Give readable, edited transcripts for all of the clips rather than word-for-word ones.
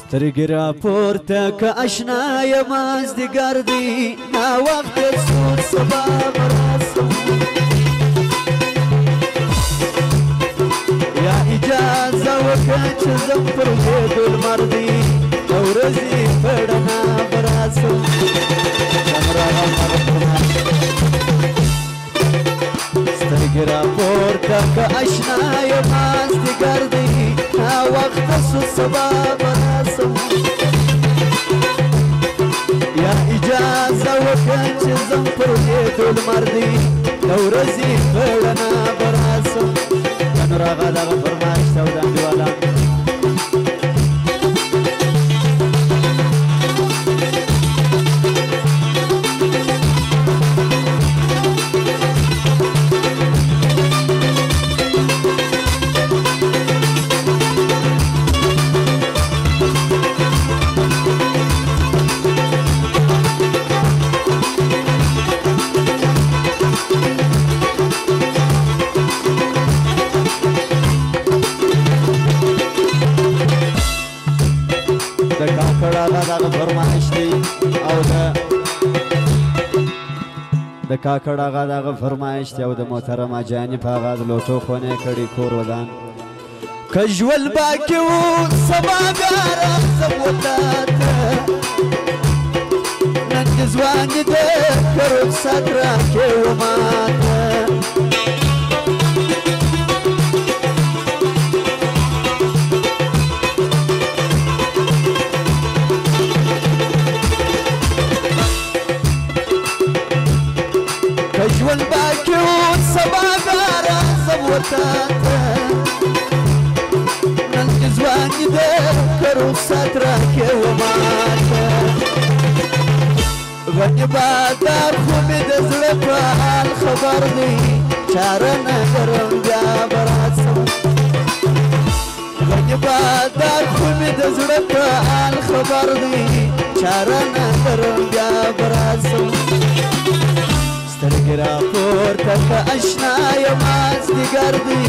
سترګې پورته که اشنا یم مازدیګر دی ناوخته سور سبا به راسم یا اجازه وکړه چې زم پر لوېدو لمر دی د ورځې په رڼا به راسم سترګې راپورته که اشنا یم مازدیګر دی ناوخته سور سبا به راسم یا اجازه وکړه چې زم پر لوېدو لمر دی د ورځې په رڼا به راسم نن راغه دغه فرمایش ته د انډیوالان د کاکړ آغا دغه فرمایش دی او د محترمه جانب آغا د لوټو خونې کړي کور ودان که ژوند باقي و سبا بیا راځم وطاته نن دې ځواني ده که رخصت راکړې و ماته ژوند باقي و سبا بیا راځم وطاته نن دې ځواني ده که رخصت راکړې و ماته غني بادار خو مې د زړه په حال خبر دی چاره نه لرم بیا به راسم غني بادار خو مې د زړه په حال خبر دی چاره نه لرم بیا به راسم سترګې راپورته که اشنا یم مازدیګر دی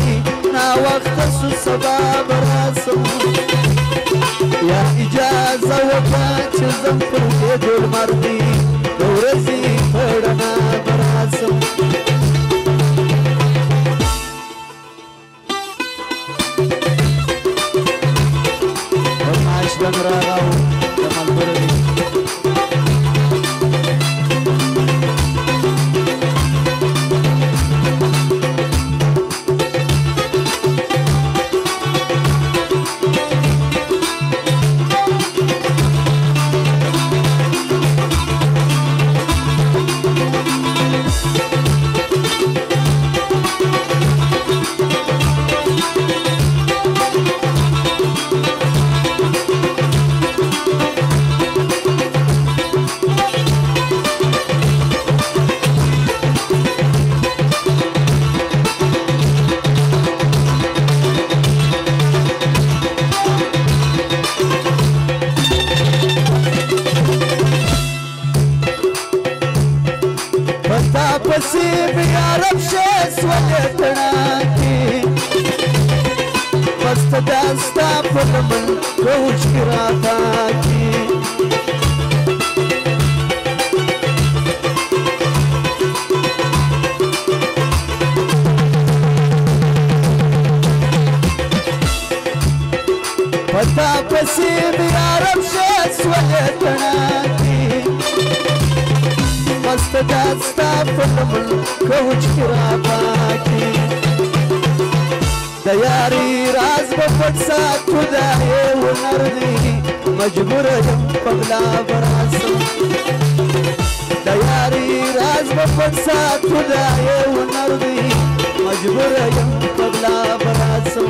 ناوخته سو سبا به راسم یا اجازه وکړه چې زم پر لوېدو لمر دی د ورځې په رڼا به راسم فرمایش د راغو د ملګرو دی پسې بیا رب شه سولې تڼاکې مست دا ستا په لمن کوچ کې راپاکې پتا پسې بیا رب شه سولې تڼاکې مست دا ستا په لمن کوچ کې راپاکې د یاري راز به پټ ساتو دا یې هنر دی مجبوره یم په غلا به راسم د یاري راز به پټ ساتو دا یې هنر دی مجبوره یم په غلا به راسم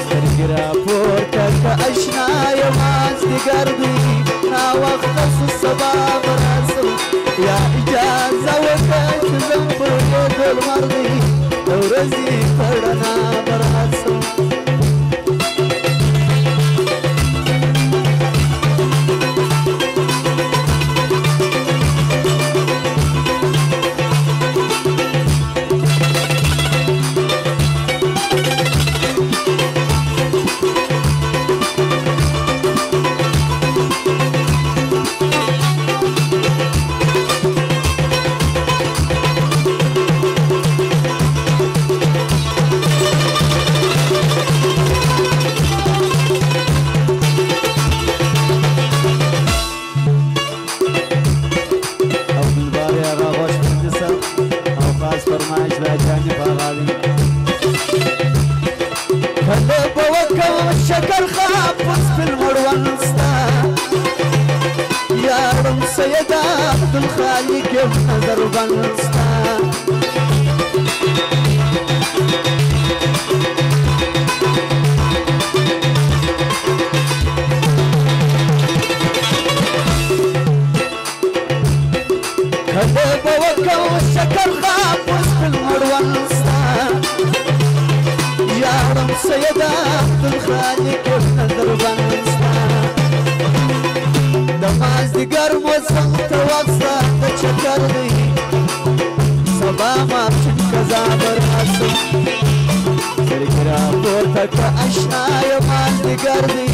سترګې راپورته که اشنا یم مازدیګر دی ناوخته سو سبا به راسم یا اجازه وکړه چې زم پر لوېدو لمر دی د ورځې په رڼا به راسم شکر خافز في المروان ستا يا رم سيد عبد الخالق ابن دربان ستا كذب وكل شكر خافز في المروان ستا يا رم سيد عبد الخالق ابن دربان ستا دماز دیگر موسم توقصا تشکر دی سبا ما کزا براسم سرگرا پورتا که اشنا یماز دیگر دی